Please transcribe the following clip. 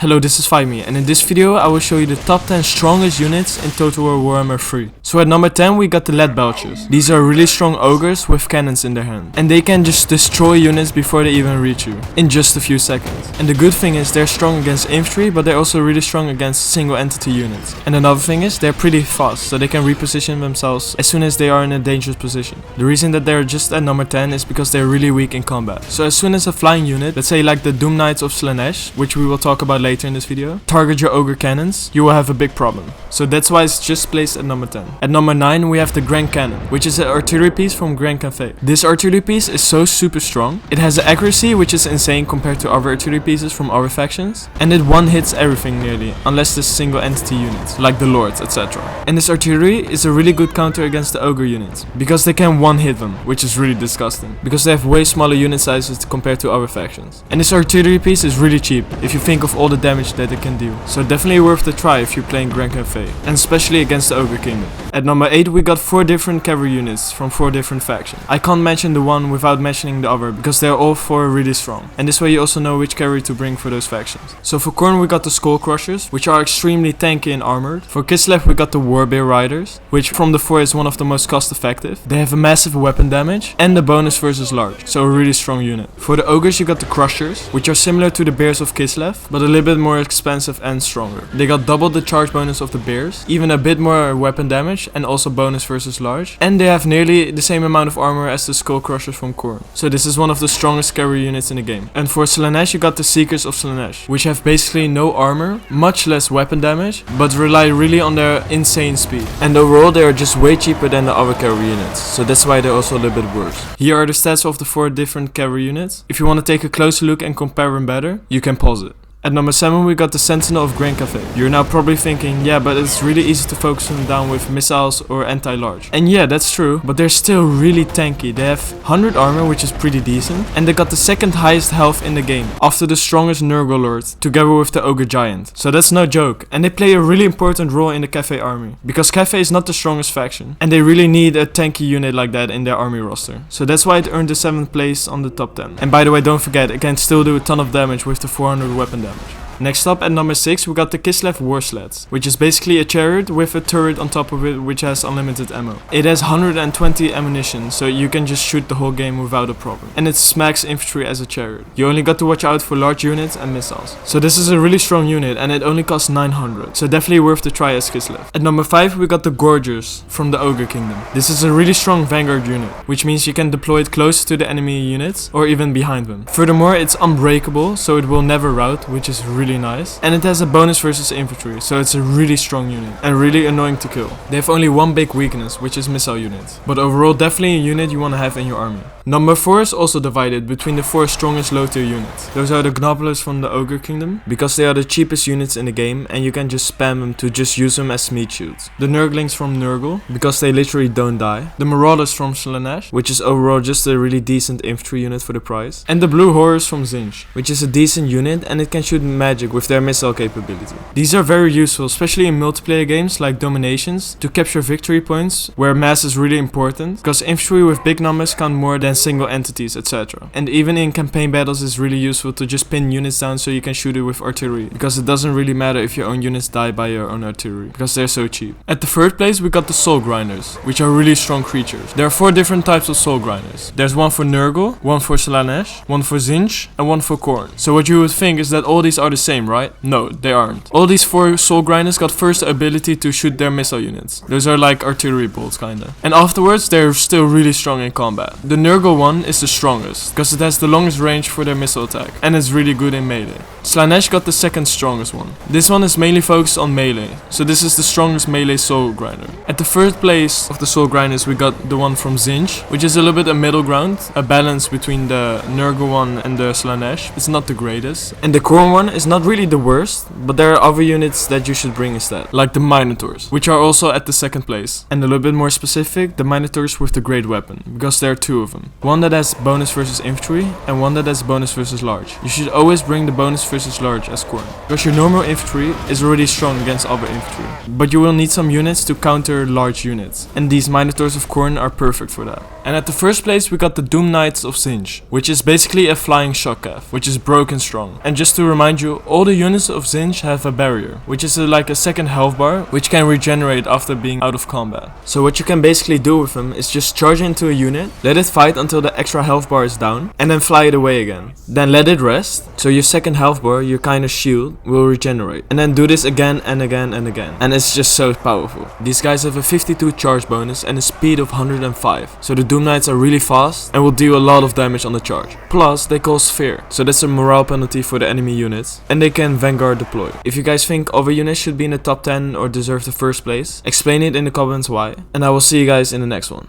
Hello, this is FightMe, and in this video I will show you the top 10 strongest units in Total War Warhammer 3. So at number 10 we got the Lead Belchers. These are really strong ogres with cannons in their hand, and they can just destroy units before they even reach you, in just a few seconds. And the good thing is they're strong against infantry, but they're also really strong against single entity units. And another thing is they're pretty fast, so they can reposition themselves as soon as they are in a dangerous position. The reason that they're just at number 10 is because they're really weak in combat. So as soon as a flying unit, let's say like the doomknights of Tzeentch, which we will talk about later in this video, target your ogre cannons, you will have a big problem. So that's why it's just placed at number 10. At number 9 we have the Grand Cannon, which is an artillery piece from Grand Cafe. This artillery piece is so super strong. It has an accuracy which is insane compared to other artillery pieces from other factions, and it one hits everything nearly, unless the single entity units, like the lords, etc. And this artillery is a really good counter against the ogre units, because they can one hit them, which is really disgusting, because they have way smaller unit sizes compared to other factions. And this artillery piece is really cheap, if you think of all the damage that it can deal. So definitely worth the try if you're playing Grand Cafe, and especially against the Ogre Kingdom. At number 8 we got 4 different cavalry units from 4 different factions. I can't mention the one without mentioning the other, because they're all 4 really strong. And this way you also know which cavalry to bring for those factions. So for Khorne we got the Skull Crushers, which are extremely tanky and armored. For Kislev we got the Warbear Riders, which from the 4 is one of the most cost effective. They have a massive weapon damage and the bonus versus large, so a really strong unit. For the Ogres you got the Crushers, which are similar to the Bears of Kislev, but a little bit more expensive and stronger. They got double the charge bonus of the Bears, even a bit more weapon damage and also bonus versus large, and they have nearly the same amount of armor as the Skull Crushers from Khorne. So this is one of the strongest cavalry units in the game. And for Tzeentch you got the Seekers of Tzeentch, which have basically no armor, much less weapon damage, but rely really on their insane speed. And overall they are just way cheaper than the other cavalry units, so that's why they're also a little bit worse. Here are the stats of the 4 different cavalry units. If you want to take a closer look and compare them better, you can pause it. At number 7 we got the Sentinel of Grand Cafe. You're now probably thinking, yeah, but it's really easy to focus them down with missiles or anti-large. And yeah, that's true, but they're still really tanky. They have 100 armor, which is pretty decent, and they got the second highest health in the game, after the strongest Nurgle Lord, together with the Ogre Giant. So that's no joke, and they play a really important role in the Cafe army, because Cafe is not the strongest faction, and they really need a tanky unit like that in their army roster. So that's why it earned the 7th place on the top 10. And by the way, don't forget, it can still do a ton of damage with the 400 weapon damage. Next up at number 6 we got the Kislev War Sleds, which is basically a chariot with a turret on top of it which has unlimited ammo. It has 120 ammunition, so you can just shoot the whole game without a problem. And it smacks infantry as a chariot. You only got to watch out for large units and missiles. So this is a really strong unit, and it only costs 900, so definitely worth the try as Kislev. At number 5 we got the Gorgers from the Ogre Kingdom. This is a really strong vanguard unit, which means you can deploy it close to the enemy units or even behind them. Furthermore, it's unbreakable, so it will never rout, which is really nice, and it has a bonus versus infantry, so it's a really strong unit and really annoying to kill. They have only one big weakness, which is missile units, but overall definitely a unit you want to have in your army. Number 4 is also divided between the 4 strongest low tier units. Those are the Gnoblers from the Ogre Kingdom, because they are the cheapest units in the game and you can just spam them to just use them as meat shields. The Nurglings from Nurgle, because they literally don't die. The Marauders from Tzeentch, which is overall just a really decent infantry unit for the price. And the Blue Horrors from Tzeentch, which is a decent unit and it can shoot magic with their missile capability. These are very useful, especially in multiplayer games like Dominations, to capture victory points where mass is really important, because infantry with big numbers count more than single entities, etc. And even in campaign battles it's really useful to just pin units down so you can shoot it with artillery, because it doesn't really matter if your own units die by your own artillery, because they're so cheap. At the 3rd place we got the Soul Grinders, which are really strong creatures. There are 4 different types of Soul Grinders. There's one for Nurgle, one for Tzeentch, one for Tzeentch, and one for Khorne. So what you would think is that all these are the same, right? No, they aren't. All these 4 Soul Grinders got first the ability to shoot their missile units. Those are like artillery bolts kinda. And afterwards they're still really strong in combat. The Nurgle one is the strongest, because it has the longest range for their missile attack, and it's really good in melee. Tzeentch got the 2nd strongest one. This one is mainly focused on melee, so this is the strongest melee Soul Grinder. At the 3rd place of the Soul Grinders we got the one from Tzeentch, which is a little bit a middle ground, a balance between the Nurgle one and the Tzeentch. It's not the greatest. And the Khorne one is not really the worst, but there are other units that you should bring instead, like the Minotaurs, which are also at the 2nd place. And a little bit more specific, the Minotaurs with the great weapon, because there are 2 of them. One that has bonus versus infantry and one that has bonus versus large. You should always bring the bonus versus large as Khorne, because your normal infantry is already strong against other infantry, but you will need some units to counter large units, and these Minotaurs of Khorne are perfect for that. And at the 1st place we got the doomknights of Tzeentch, which is basically a flying shock cav, which is broken strong. And just to remind you, All the units of Tzeentch have a barrier, which is like a second health bar, which can regenerate after being out of combat. So what you can basically do with them is just charge into a unit, let it fight until the extra health bar is down, and then fly it away again. Then let it rest, so your second health bar, your kind of shield, will regenerate. And then do this again and again and again. And it's just so powerful. These guys have a 52 charge bonus and a speed of 105. So the Doom Knights are really fast and will deal a lot of damage on the charge. Plus, they cause fear, so that's a morale penalty for the enemy units. And they can Vanguard deploy. If you guys think other units should be in the top 10 or deserve the first place, explain it in the comments why. And I will see you guys in the next one.